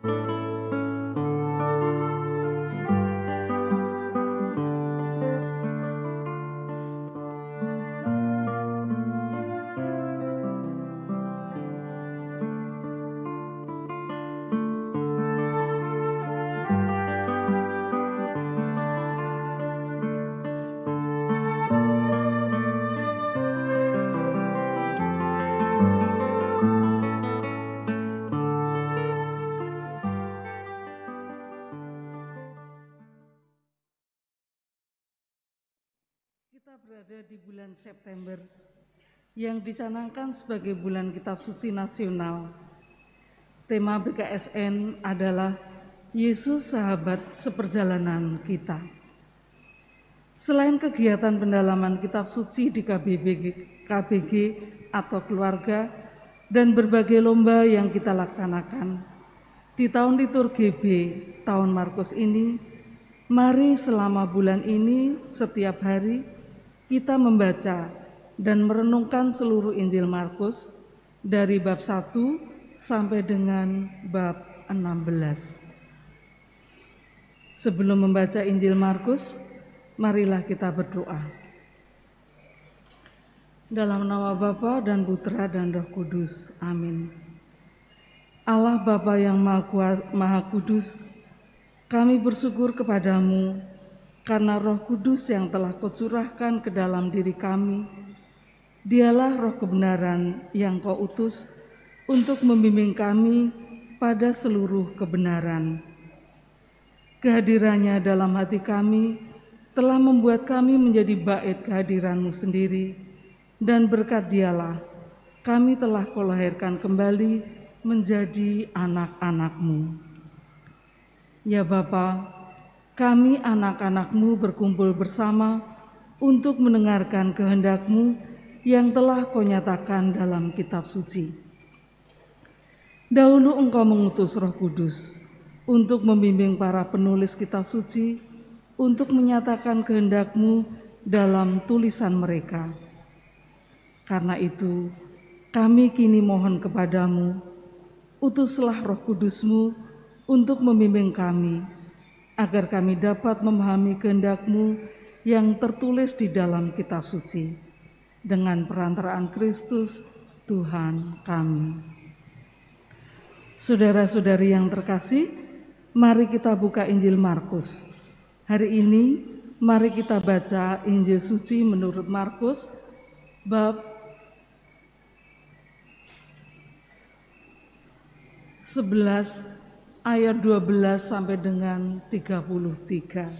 Kita berada di bulan September yang dicanangkan sebagai bulan Kitab Suci Nasional. Tema BKSN adalah Yesus Sahabat Seperjalanan Kita. Selain kegiatan pendalaman Kitab Suci di KBG atau keluarga dan berbagai lomba yang kita laksanakan, di tahun liturgi B tahun Markus ini, mari selama bulan ini setiap hari kita membaca dan merenungkan seluruh Injil Markus dari bab 1 sampai dengan bab 16. Sebelum membaca Injil Markus, marilah kita berdoa. Dalam nama Bapa dan Putra dan Roh Kudus. Amin. Allah Bapa yang Maha Kudus, kami bersyukur kepadamu karena Roh Kudus yang telah Kau curahkan ke dalam diri kami. Dialah Roh kebenaran yang Kau utus untuk membimbing kami pada seluruh kebenaran. Kehadirannya dalam hati kami telah membuat kami menjadi bait kehadiran-Mu sendiri, dan berkat Dialah kami telah Kau lahirkan kembali menjadi anak-anak-Mu. Ya Bapa, kami anak-anak-Mu berkumpul bersama untuk mendengarkan kehendak-Mu yang telah Kau nyatakan dalam kitab suci. Dahulu Engkau mengutus Roh Kudus untuk membimbing para penulis kitab suci untuk menyatakan kehendak-Mu dalam tulisan mereka. Karena itu, kami kini mohon kepadamu, utuslah Roh Kudus-Mu untuk membimbing kami, agar kami dapat memahami kehendak-Mu yang tertulis di dalam kitab suci, dengan perantaraan Kristus, Tuhan kami. Saudara-saudari yang terkasih, mari kita buka Injil Markus. Hari ini, mari kita baca Injil suci menurut Markus, bab 11 ayat 12 sampai dengan 33.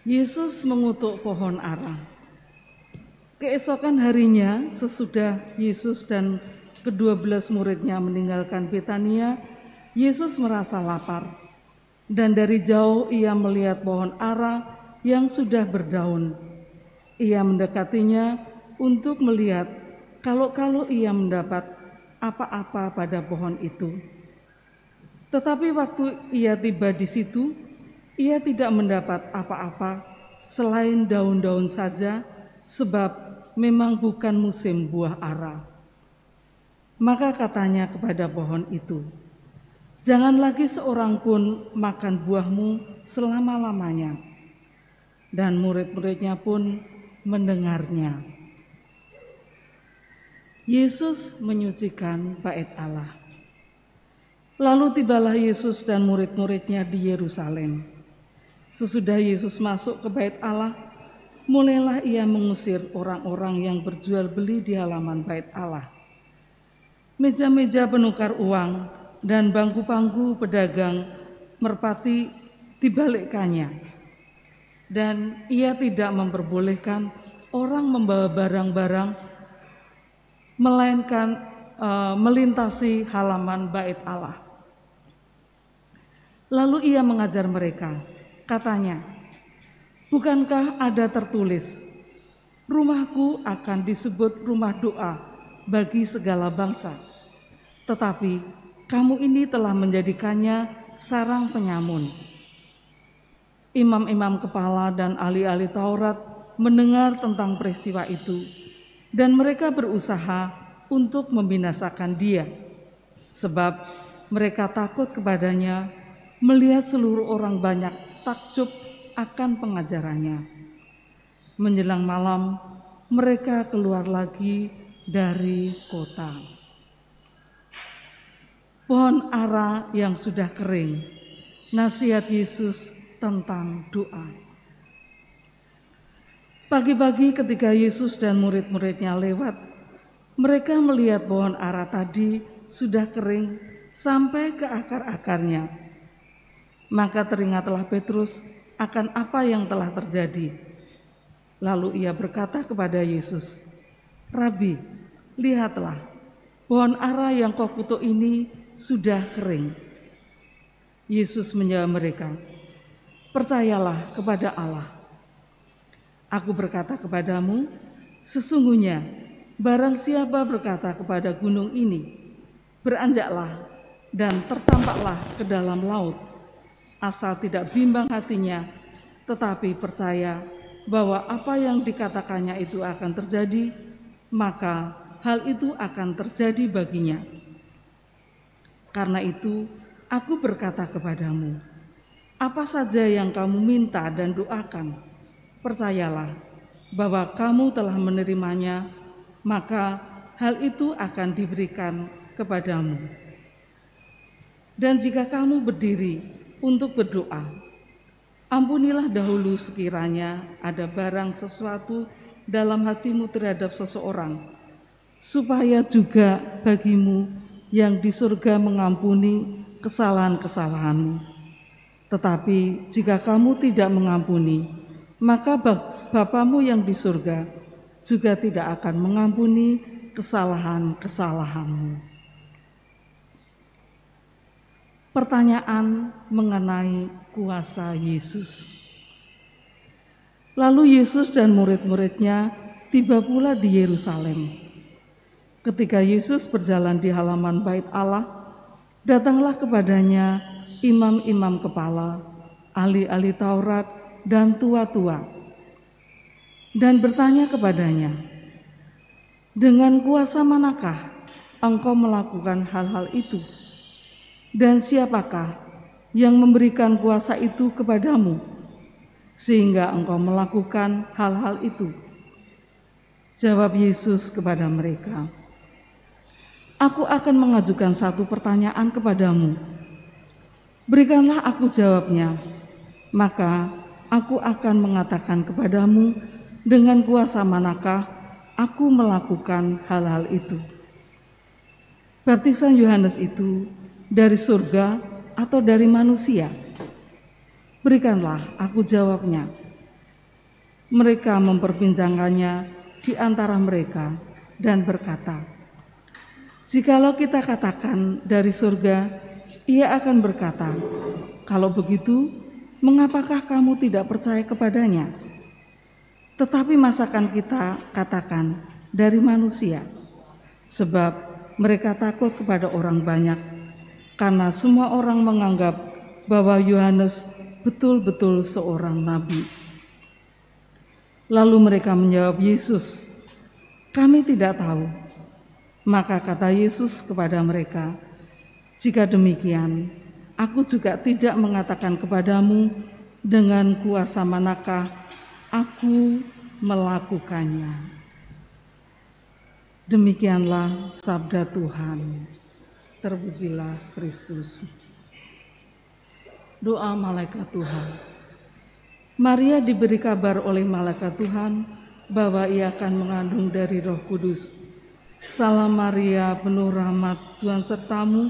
Yesus mengutuk pohon ara. Keesokan harinya, sesudah Yesus dan ke-12 muridnya meninggalkan Betania, Yesus merasa lapar. Dan dari jauh ia melihat pohon ara yang sudah berdaun. Ia mendekatinya untuk melihat kalau ia mendapat apa-apa pada pohon itu. Tetapi waktu ia tiba di situ, ia tidak mendapat apa-apa selain daun-daun saja, sebab memang bukan musim buah ara. Maka katanya kepada pohon itu, "Jangan lagi seorang pun makan buahmu selama-lamanya." Dan murid-muridnya pun mendengarnya. Yesus menyucikan bait Allah. Lalu tibalah Yesus dan murid-muridnya di Yerusalem. Sesudah Yesus masuk ke bait Allah, mulailah ia mengusir orang-orang yang berjual beli di halaman bait Allah. Meja-meja penukar uang dan bangku-bangku pedagang merpati dibalikkannya, dan ia tidak memperbolehkan orang membawa barang-barang, melainkan melintasi halaman bait Allah. Lalu ia mengajar mereka, katanya, "Bukankah ada tertulis, rumahku akan disebut rumah doa bagi segala bangsa, tetapi kamu ini telah menjadikannya sarang penyamun." Imam-imam kepala dan ahli-ahli Taurat mendengar tentang peristiwa itu, dan mereka berusaha untuk membinasakan dia, sebab mereka takut kepadanya melihat seluruh orang banyak takjub akan pengajarannya. Menjelang malam, mereka keluar lagi dari kota. Pohon ara yang sudah kering, nasihat Yesus tentang doa. Pagi-pagi ketika Yesus dan murid-muridnya lewat, mereka melihat pohon ara tadi sudah kering sampai ke akar-akarnya. Maka teringatlah Petrus akan apa yang telah terjadi. Lalu ia berkata kepada Yesus, "Rabi, lihatlah, pohon ara yang kau kutuk ini sudah kering." Yesus menjawab mereka, "Percayalah kepada Allah. Aku berkata kepadamu, sesungguhnya barang siapa berkata kepada gunung ini, beranjaklah dan tercampaklah ke dalam laut, asal tidak bimbang hatinya, tetapi percaya bahwa apa yang dikatakannya itu akan terjadi, maka hal itu akan terjadi baginya. Karena itu, aku berkata kepadamu, apa saja yang kamu minta dan doakan, percayalah bahwa kamu telah menerimanya, maka hal itu akan diberikan kepadamu. Dan jika kamu berdiri untuk berdoa, ampunilah dahulu sekiranya ada barang sesuatu dalam hatimu terhadap seseorang, supaya juga bagimu yang di surga mengampuni kesalahan-kesalahanmu. Tetapi jika kamu tidak mengampuni, maka Bapamu yang di surga juga tidak akan mengampuni kesalahan-kesalahanmu. Pertanyaan mengenai kuasa Yesus. Lalu Yesus dan murid-muridnya tiba pula di Yerusalem. Ketika Yesus berjalan di halaman Bait Allah, datanglah kepadanya imam-imam kepala, ahli-ahli Taurat, dan tua-tua, dan bertanya kepadanya, "Dengan kuasa manakah engkau melakukan hal-hal itu? Dan siapakah yang memberikan kuasa itu kepadamu, sehingga engkau melakukan hal-hal itu?" Jawab Yesus kepada mereka, "Aku akan mengajukan satu pertanyaan kepadamu. Berikanlah aku jawabnya, maka aku akan mengatakan kepadamu dengan kuasa manakah aku melakukan hal-hal itu. Baptisan Yohanes itu dari surga atau dari manusia? Berikanlah aku jawabnya." Mereka memperbincangkannya di antara mereka dan berkata, "Jikalau kita katakan dari surga, ia akan berkata, 'Kalau begitu, mengapakah kamu tidak percaya kepadanya?' Tetapi masakan kita katakan dari manusia? Sebab mereka takut kepada orang banyak, karena semua orang menganggap bahwa Yohanes betul-betul seorang nabi." Lalu mereka menjawab Yesus, "Kami tidak tahu." Maka kata Yesus kepada mereka, "Jika demikian, aku juga tidak mengatakan kepadamu dengan kuasa manakah aku melakukannya." Demikianlah sabda Tuhan. Terpujilah Kristus. Doa malaikat Tuhan. Maria diberi kabar oleh malaikat Tuhan bahwa ia akan mengandung dari Roh Kudus. "Salam Maria, penuh rahmat, Tuhan sertamu,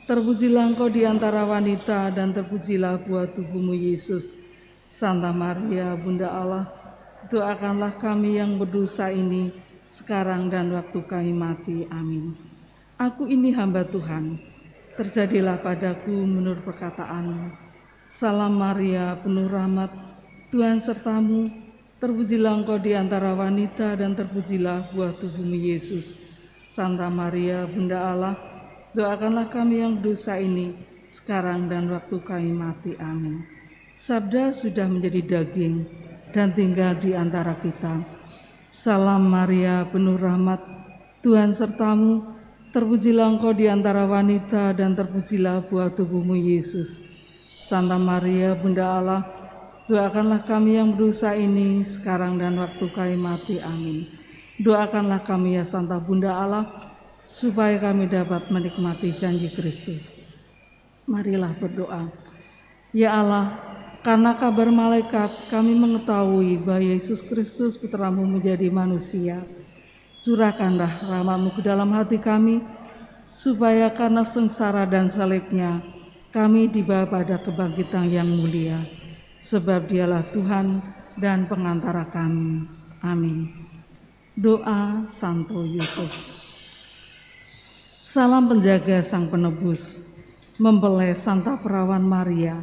terpujilah engkau di antara wanita dan terpujilah buah tubuhmu Yesus. Santa Maria, Bunda Allah, doakanlah kami yang berdosa ini sekarang dan waktu kami mati. Amin. Aku ini hamba Tuhan, terjadilah padaku menurut perkataanmu. Salam Maria, penuh rahmat, Tuhan sertamu, terpujilah engkau di antara wanita dan terpujilah buah tubuhmu Yesus. Santa Maria, Bunda Allah, doakanlah kami yang dosa ini sekarang dan waktu kami mati. Amin. Sabda sudah menjadi daging dan tinggal di antara kita. Salam Maria, penuh rahmat, Tuhan sertamu, terpujilah engkau di antara wanita dan terpujilah buah tubuhmu Yesus. Santa Maria, Bunda Allah, doakanlah kami yang berdosa ini sekarang dan waktu kami mati. Amin. Doakanlah kami ya Santa Bunda Allah, supaya kami dapat menikmati janji Kristus. Marilah berdoa. Ya Allah, karena kabar malaikat kami mengetahui bahwa Yesus Kristus Putramu menjadi manusia. Curahkanlah rahmat-Mu ke dalam hati kami, supaya karena sengsara dan salibnya kami dibawa pada kebangkitan yang mulia. Sebab Dialah Tuhan dan pengantara kami. Amin. Doa Santo Yusuf. Salam penjaga Sang Penebus, mempelai Santa Perawan Maria.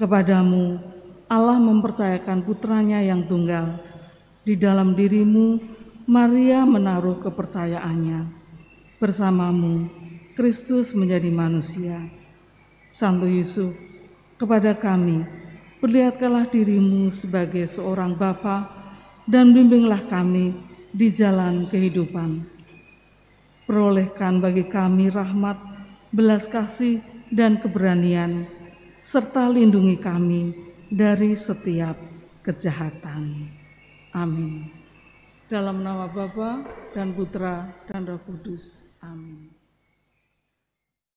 Kepadamu Allah mempercayakan putranya yang tunggal. Di dalam dirimu Maria menaruh kepercayaannya. Bersamamu Kristus menjadi manusia. Santo Yusuf, kepada kami perlihatkanlah dirimu sebagai seorang bapa dan bimbinglah kami di jalan kehidupan. Perolehkan bagi kami rahmat, belas kasih dan keberanian, serta lindungi kami dari setiap kejahatan. Amin. Dalam nama Bapa dan Putra dan Roh Kudus. Amin.